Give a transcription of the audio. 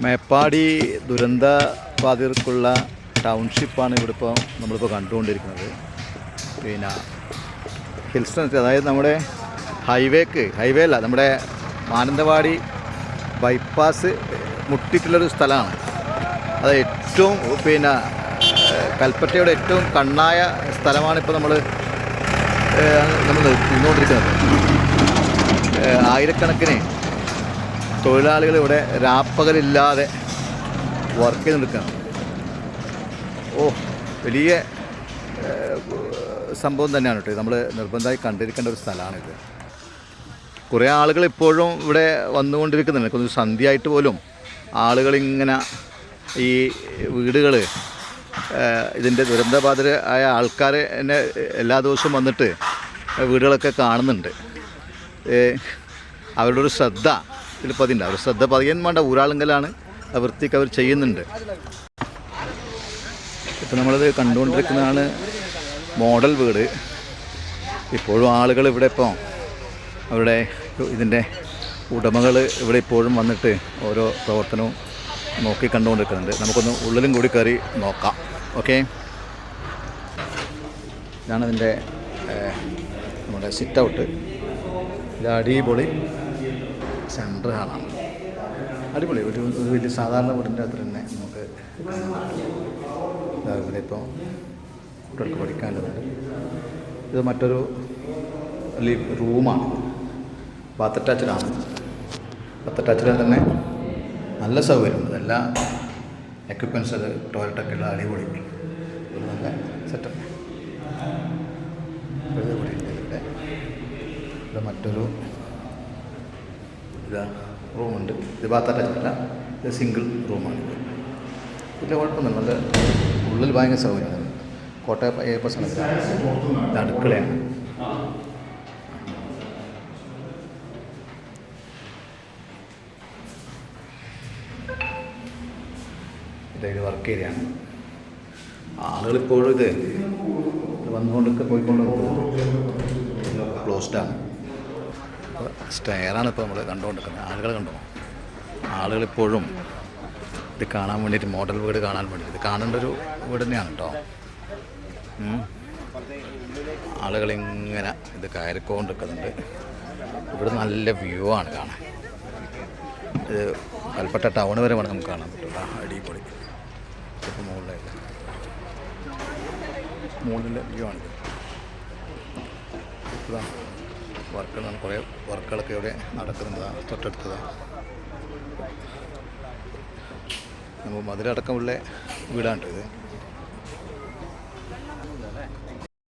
മേപ്പാടി ദുരന്ത ബാധിതർക്കുള്ള ടൗൺഷിപ്പാണ് ഇവിടെ ഇപ്പോൾ നമ്മളിപ്പോൾ കണ്ടുകൊണ്ടിരിക്കുന്നത്. പിന്നെ ഹിൽസ്റ്റൺ, അതായത് നമ്മുടെ ഹൈവേ അല്ല, നമ്മുടെ മാനന്തവാടി ബൈപ്പാസ് മുട്ടിയിട്ടുള്ളൊരു സ്ഥലമാണ്. അത് ഏറ്റവും കൽപ്പറ്റയുടെ ഏറ്റവും കണ്ണായ സ്ഥലമാണ് ഇപ്പോൾ നമ്മൾ നിന്നുകൊണ്ടിരിക്കുന്നത്. ആയിരക്കണക്കിന് തൊഴിലാളികൾ ഇവിടെ രാപ്പകലില്ലാതെ വർക്ക് ചെയ്തെടുക്കുകയാണ്. വലിയ സംഭവം തന്നെയാണ് കേട്ടോ. നമ്മൾ നിർബന്ധമായി കണ്ടിരിക്കേണ്ട ഒരു സ്ഥലമാണിത്. കുറേ ആളുകൾ ഇപ്പോഴും ഇവിടെ വന്നുകൊണ്ടിരിക്കുന്നുണ്ട്. കുറച്ച് സന്ധ്യയായിട്ട് പോലും ആളുകളിങ്ങനെ ഈ വീടുകൾ, ഇതിൻ്റെ ദുരന്തബാധിതരായ ആൾക്കാർ എന്നെ എല്ലാ ദിവസവും വന്നിട്ട് വീടുകളൊക്കെ കാണുന്നുണ്ട്. അവരുടെ ഒരു ശ്രദ്ധ ഇതിൽ പതിയുണ്ട്. അവർ ശ്രദ്ധ പതിയാൻ വേണ്ട ഊരാളുങ്കലാണ് വൃത്തിക്ക് അവർ ചെയ്യുന്നുണ്ട്. ഇപ്പം നമ്മളിത് കണ്ടുകൊണ്ടിരിക്കുന്നതാണ് മോഡൽ വീട്. ഇപ്പോഴും ആളുകൾ ഇവിടെ ഇപ്പോൾ അവരുടെ ഇതിൻ്റെ ഉടമകൾ ഇവിടെ ഇപ്പോഴും വന്നിട്ട് ഓരോ പ്രവർത്തനവും നോക്കി കണ്ടുകൊണ്ടിരിക്കുന്നുണ്ട്. നമുക്കൊന്ന് ഉള്ളിലും കൂടി കയറി നോക്കാം. ഓക്കെ, ഇതാണ് ഇതിൻ്റെ നമ്മുടെ സിറ്റ് ഔട്ട്. ഇത് അടിപൊളി സെൻറ്റർ കാണാം. അടിപൊളി ഒരു വലിയ സാധാരണ വീടിൻ്റെ അത്ര തന്നെ നമുക്ക് ഇവിടെ ഇപ്പോൾ കുട്ടികൾക്ക് പഠിക്കാനുള്ളത്. ഇത് മറ്റൊരു റൂമാണ്. ബാത്ത് അറ്റാച്ച്ഡാണ്. ബാത്ത് അറ്റാച്ച്ഡ് തന്നെ നല്ല സൗകര്യമുണ്ട്. എല്ലാ എക്യുപ്മെൻറ്റ്സ്, അത് ടോയ്ലറ്റൊക്കെ ഉള്ള അടിപൊളി ഒരു നല്ല സെറ്റപ്പ്. ഇവിടെ മറ്റൊരു റൂമുണ്ട്. ഇത് ബാത്ത് അറ്റാച്ച്ഡല്ല, ഇത് സിംഗിൾ റൂമാണിത്. വലിയ കുഴപ്പമൊന്നുമില്ല. നല്ല ഉള്ളിൽ ഭയങ്കര സൗകര്യമാണ്. കോട്ടയം അയ്യപ്പ സ്ഥലത്താണ്. ഇത് അടുക്കളയാണ്. ഇതൊരു വർക്ക് ഏരിയയാണ്. ആളുകളിപ്പോഴും ഇത് വന്നുകൊണ്ടൊക്കെ പോയിക്കൊണ്ട് ക്ലോസ്ഡാണ്. സ്റ്റെയറാണ് ഇപ്പോൾ നമ്മൾ കണ്ടുകൊണ്ടിരിക്കുന്നത്. ആളുകൾ കണ്ടോ, ആളുകളിപ്പോഴും ഇത് കാണാൻ വേണ്ടിയിട്ട്, മോഡൽ വീട് കാണാൻ വേണ്ടിയിട്ട്, ഇത് കാണേണ്ട ഒരു വീട് തന്നെയാണ് കേട്ടോ. ആളുകളിങ്ങനെ ഇത് കയറിക്കൊണ്ടിരിക്കുന്നുണ്ട്. ഇവിടെ നല്ല വ്യൂ ആണ് കാണാൻ. ഇത് കൽപ്പറ്റ ടൗൺ വരെ വേണം നമുക്ക് കാണാൻ പറ്റില്ല. അടിപൊളി. ഇപ്പോൾ മുകളിലെ വ്യൂ ആണിത്. ഇതാണ് വർക്കുകളാണ്. കുറേ വർക്കുകളൊക്കെ ഇവിടെ നടക്കുന്നുണ്ട്. തൊട്ടടുത്തതാണ്. നമ്മൾ മതിലടക്കമുള്ള വീടാണ് ഇത്.